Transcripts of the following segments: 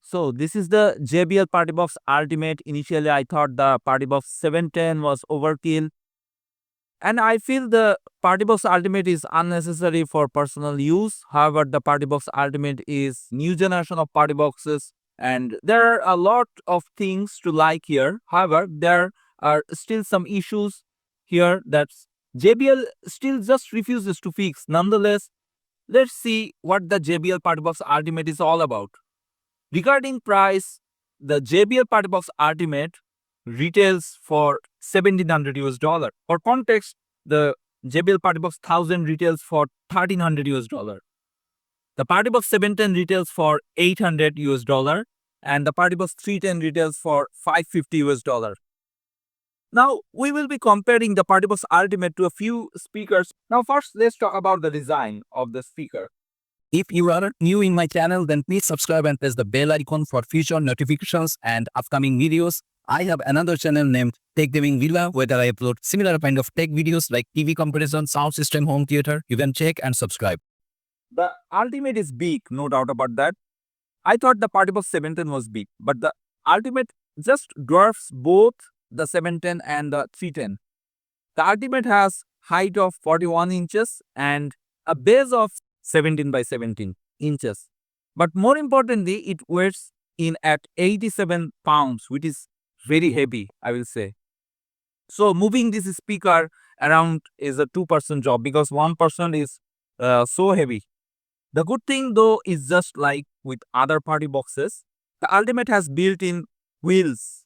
So this is the JBL PartyBox Ultimate. Initially, I thought the PartyBox 710 was overkill, and I feel the PartyBox Ultimate is unnecessary for personal use. However, the PartyBox Ultimate is new generation of party boxes, and there are a lot of things to like here. However, there are still some issues here that JBL still just refuses to fix. Nonetheless, let's see what the JBL PartyBox Ultimate is all about. Regarding price, the JBL PartyBox Ultimate retails for 1700 US dollar. For context, the JBL PartyBox 1000 retails for 1300 US dollar. The PartyBox 710 retails for 800 US dollar, and the PartyBox 310 retails for 550 US dollar. Now we will be comparing the PartyBox Ultimate to a few speakers. Now first let's talk about the design of the speaker. If you are new in my channel, then please subscribe and press the bell icon for future notifications and upcoming videos. I have another channel named Tech Gaming Villa where I upload similar kind of tech videos like TV comparison, sound system, home theater. You can check and subscribe. The Ultimate is big, no doubt about that. I thought the PartyBox 710 was big, but the Ultimate just dwarfs both the 710 and the 310. The Ultimate has height of 41 inches and a base of 17 by 17 inches. But more importantly, it weighs in at 87 pounds, which is very heavy, I will say. So moving this speaker around is a two-person job because one person is so heavy. The good thing though is just like with other party boxes, the Ultimate has built-in wheels.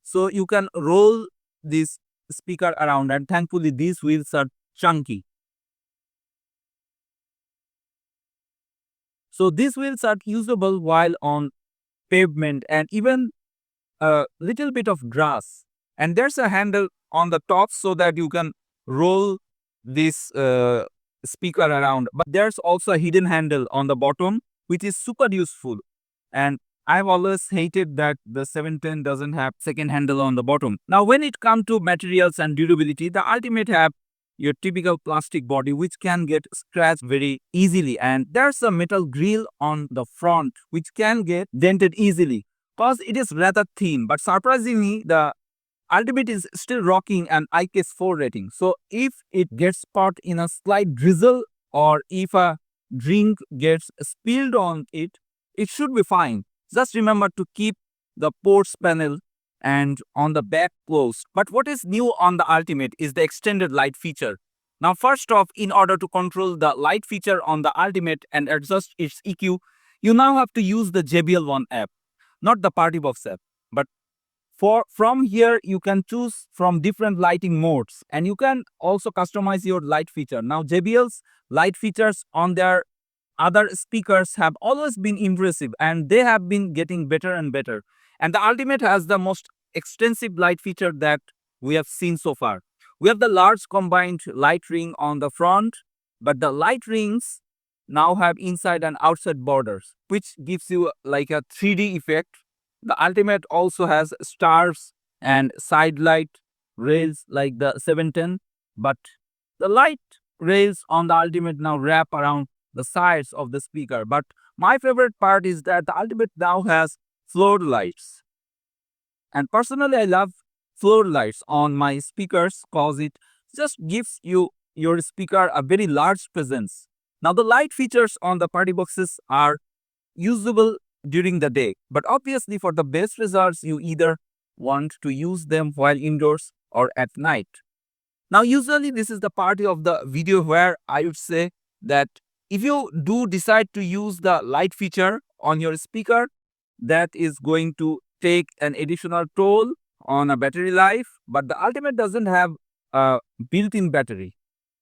So you can roll this speaker around, and thankfully these wheels are chunky. So these wheels are usable while on pavement and even a little bit of grass. And there's a handle on the top so that you can roll this speaker around. But there's also a hidden handle on the bottom, which is super useful. And I've always hated that the 710 doesn't have second handle on the bottom. Now, when it comes to materials and durability, the Ultimate have your typical plastic body which can get scratched very easily, and there's a metal grill on the front which can get dented easily because it is rather thin. But surprisingly, the Ultimate is still rocking an IKS 4 rating. So if it gets caught in a slight drizzle or if a drink gets spilled on it, it should be fine. Just remember to keep the ports panel and on the back closed. But what is new on the Ultimate is the extended light feature. Now first off, in order to control the light feature on the Ultimate and adjust its EQ, you now have to use the JBL One app, not the PartyBox app. But from here, you can choose from different lighting modes and you can also customize your light feature. Now JBL's light features on their other speakers have always been impressive and they have been getting better and better. And the Ultimate has the most extensive light feature that we have seen so far. We have the large combined light ring on the front, but the light rings now have inside and outside borders, which gives you like a 3D effect. The Ultimate also has stars and side light rails like the 710, but the light rails on the Ultimate now wrap around the sides of the speaker. But my favorite part is that the Ultimate now has floor lights. And personally, I love floor lights on my speakers because it just gives you your speaker a very large presence. Now the light features on the party boxes are usable during the day, but obviously for the best results, you either want to use them while indoors or at night. Now usually this is the part of the video where I would say that if you do decide to use the light feature on your speaker, that is going to take an additional toll on a battery life, but the Ultimate doesn't have a built-in battery.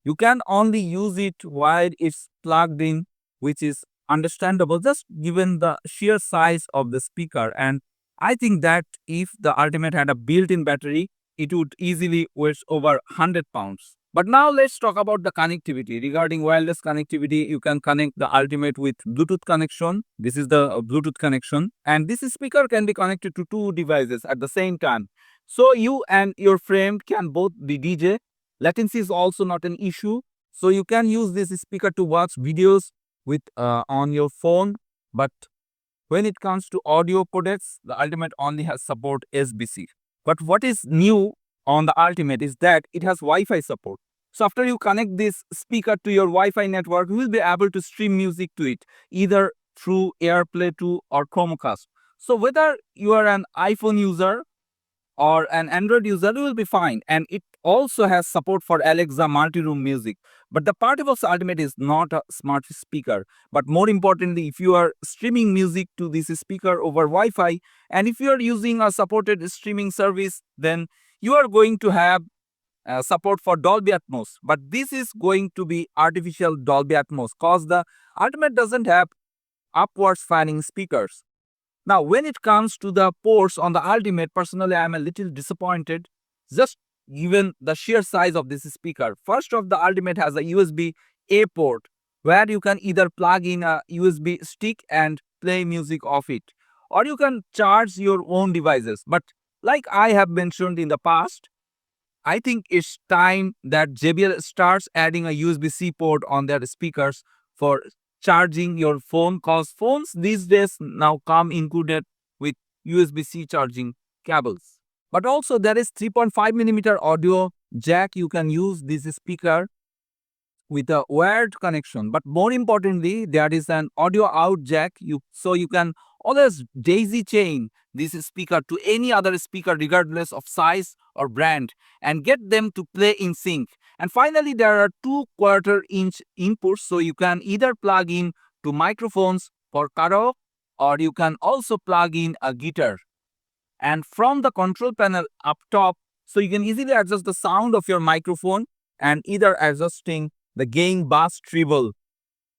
You can only use it while it's plugged in, which is understandable just given the sheer size of the speaker. And I think that if the Ultimate had a built-in battery, it would easily weigh over 100 pounds. But now let's talk about the connectivity. Regarding wireless connectivity, you can connect the Ultimate with Bluetooth connection. This is the Bluetooth connection. And this speaker can be connected to two devices at the same time. So you and your friend can both be DJ. Latency is also not an issue. So you can use this speaker to watch videos with on your phone. But when it comes to audio codecs, the Ultimate only has support SBC. But what is new on the Ultimate is that it has Wi-Fi support. So after you connect this speaker to your Wi-Fi network, you will be able to stream music to it, either through AirPlay 2 or Chromecast. So whether you are an iPhone user or an Android user, will be fine. And it also has support for Alexa multi-room music. But the PartyBox Ultimate is not a smart speaker. But more importantly, if you are streaming music to this speaker over Wi-Fi, and if you are using a supported streaming service, then you are going to have support for Dolby Atmos. But this is going to be artificial Dolby Atmos because the Ultimate doesn't have upwards fanning speakers. Now, when it comes to the ports on the Ultimate, personally, I am a little disappointed, just given the sheer size of this speaker. First off, the Ultimate has a USB-A port, where you can either plug in a USB stick and play music off it, or you can charge your own devices. But like I have mentioned in the past, I think it's time that JBL starts adding a USB-C port on their speakers for charging your phone, because phones these days now come included with USB-C charging cables. But also there is 3.5mm audio jack. You can use this speaker with a wired connection. But more importantly, there is an audio out jack. So you can always daisy chain this speaker to any other speaker regardless of size or brand and get them to play in sync. And finally, there are 2/4-inch inputs, so you can either plug in to microphones for karaoke, or you can also plug in a guitar. And from the control panel up top, so you can easily adjust the sound of your microphone and either adjusting the gain, bass, treble,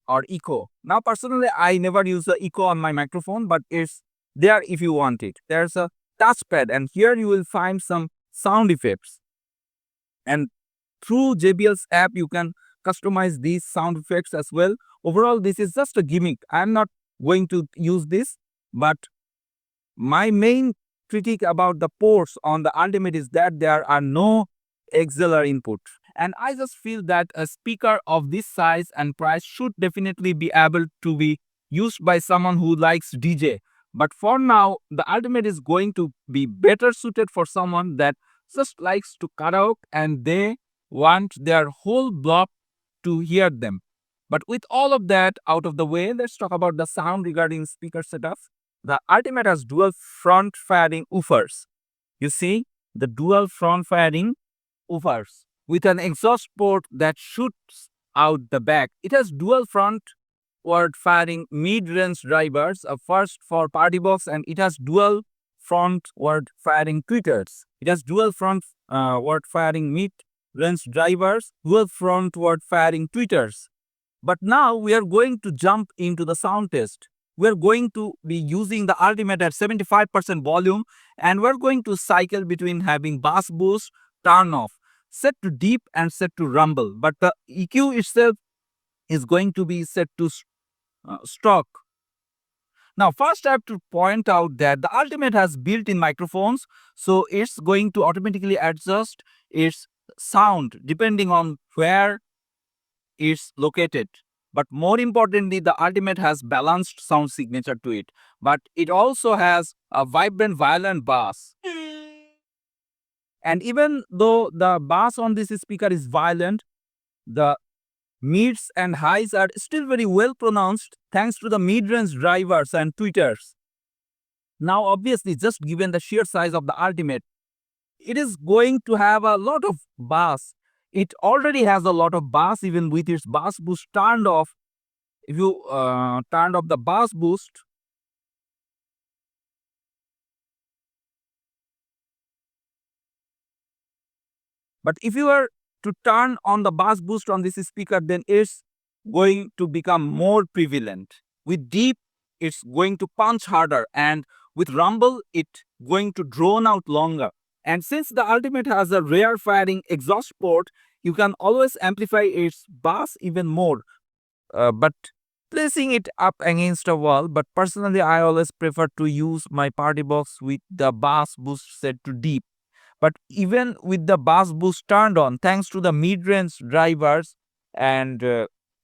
or echo. Now, personally, I never use the echo on my microphone, but it's there if you want it. There's a touchpad, and here you will find some sound effects. And through JBL's app, you can customize these sound effects as well. Overall, this is just a gimmick. I'm not going to use this, but my main critique about the ports on the Ultimate is that there are no XLR input. And I just feel that a speaker of this size and price should definitely be able to be used by someone who likes DJ. But for now, the Ultimate is going to be better suited for someone that just likes to karaoke and they want their whole block to hear them. But with all of that out of the way, let's talk about the sound regarding speaker setup. The Ultimate has dual front firing woofers. You see, the dual front firing woofers with an exhaust port that shoots out the back. It has dual front-ward firing mid-range drivers, a first for PartyBox, and it has dual front-ward firing tweeters. It has dual front-ward firing mid-range drivers, dual front-ward firing tweeters. But now we are going to jump into the sound test. We are going to be using the Ultimate at 75% volume, and we're going to cycle between having bass boost, turn off, set to deep, and set to rumble. But the EQ itself is going to be set to stock. Now, first I have to point out that the Ultimate has built-in microphones, so it's going to automatically adjust its sound depending on where it's located. But more importantly, the Ultimate has balanced sound signature to it. But it also has a vibrant, violent bass. And even though the bass on this speaker is violent, the mids and highs are still very well pronounced thanks to the mid-range drivers and tweeters. Now, obviously, just given the sheer size of the Ultimate, it is going to have a lot of bass. It already has a lot of bass even with its bass boost turned off. If you turned off the bass boost, but if you are to turn on the bass boost on this speaker, then it's going to become more prevalent. With deep, it's going to punch harder, and With rumble, it going to drone out longer. And since the Ultimate has a rear firing exhaust port, you can always amplify its bass even more. But placing it up against a wall. But personally, I always prefer to use my party box with the bass boost set to deep. But even with the bass boost turned on, thanks to the mid-range drivers and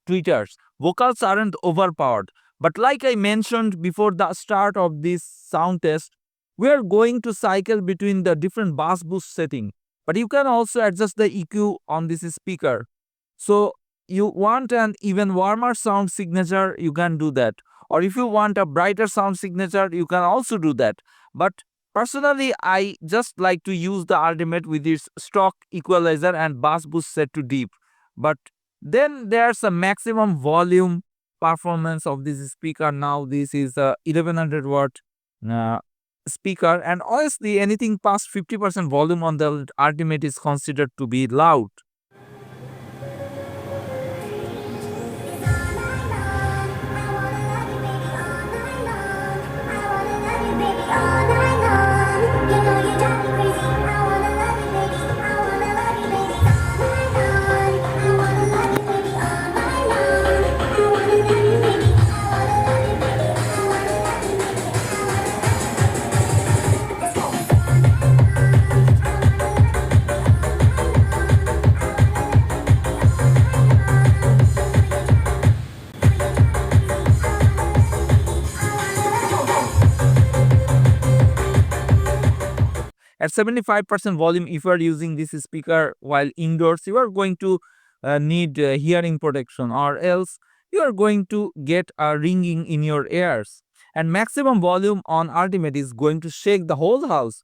tweeters, vocals aren't overpowered. But like I mentioned before the start of this sound test, we are going to cycle between the different bass boost setting. But you can also adjust the EQ on this speaker. So you want an even warmer sound signature, you can do that. Or if you want a brighter sound signature, you can also do that. But personally, I just like to use the Ultimate with its stock equalizer and bass boost set to deep. But then there's a maximum volume performance of this speaker. Now this is a 1100 watt uh, speaker, and honestly anything past 50% volume on the Ultimate is considered to be loud. At 75% volume, if you are using this speaker while indoors, you are going to need hearing protection, or else you are going to get a ringing in your ears. And maximum volume on Ultimate is going to shake the whole house.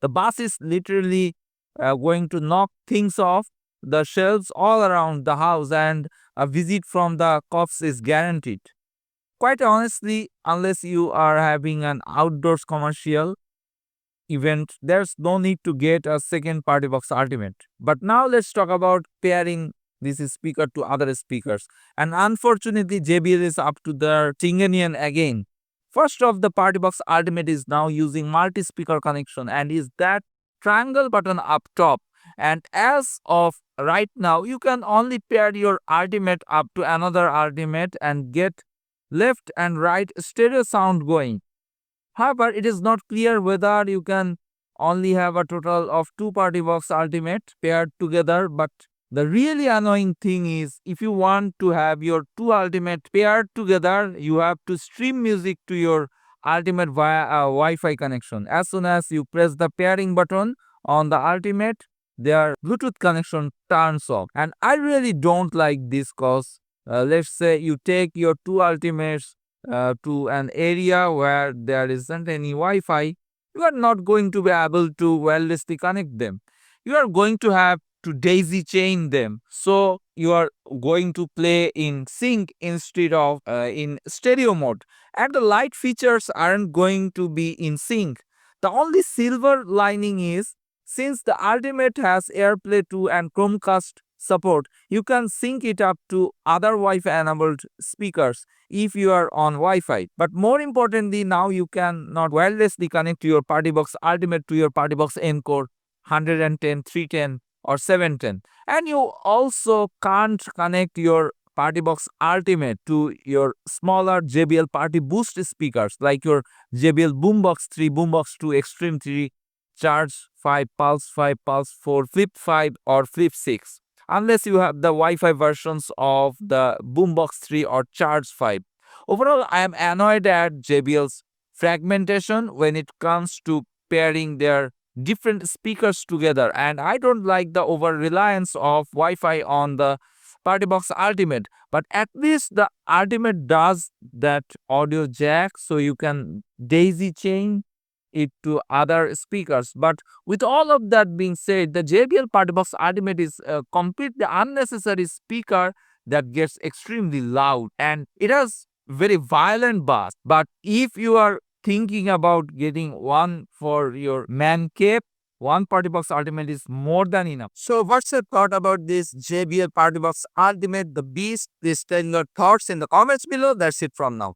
The bass is literally going to knock things off the shelves all around the house, and a visit from the cops is guaranteed. Quite honestly, unless you are having an outdoors commercial event, there's no need to get a second Party Box Ultimate. But now let's talk about pairing this speaker to other speakers. And unfortunately, JBL is up to their Tingenian again. First off, the Party Box Ultimate is now using multi-speaker connection and is that triangle button up top. And as of right now, you can only pair your Ultimate up to another Ultimate and get left and right stereo sound going. However, it is not clear whether you can only have a total of two Party Box Ultimate paired together, but the really annoying thing is if you want to have your two Ultimate paired together, you have to stream music to your Ultimate via a Wi-Fi connection. As soon as you press the pairing button on the Ultimate, their Bluetooth connection turns off. And I really don't like this cause let's say you take your two Ultimates to an area where there isn't any Wi-Fi, you are not going to be able to wirelessly connect them. You are going to have to daisy chain them. So your going to play in sync instead of in stereo mode, and the light features aren't going to be in sync. The only silver lining is, since the Ultimate has AirPlay 2 and Chromecast support, you can sync it up to other Wi-Fi enabled speakers if you are on Wi-Fi. But more importantly, now you can not wirelessly connect your PartyBox Ultimate to your PartyBox Encore 110, 310 or 710. And you also can't connect your PartyBox Ultimate to your smaller JBL Party Boost speakers like your JBL Boombox 3, Boombox 2, Extreme 3, Charge 5, Pulse 5, Pulse 4, Flip 5 or Flip 6, unless you have the Wi-Fi versions of the Boombox 3 or Charge 5. Overall, I am annoyed at JBL's fragmentation when it comes to pairing their different speakers together, and I don't like the over reliance of Wi-Fi on the PartyBox Ultimate. But at least the Ultimate does that audio jack, so you can daisy chain it to other speakers. But with all of that being said, the JBL PartyBox Ultimate is a completely unnecessary speaker that gets extremely loud, and it has very violent bass. But if you are thinking about getting one for your man cave, one PartyBox Ultimate is more than enough. So what's your thought about this JBL PartyBox Ultimate, the beast? Please tell your thoughts in the comments below. That's it from now.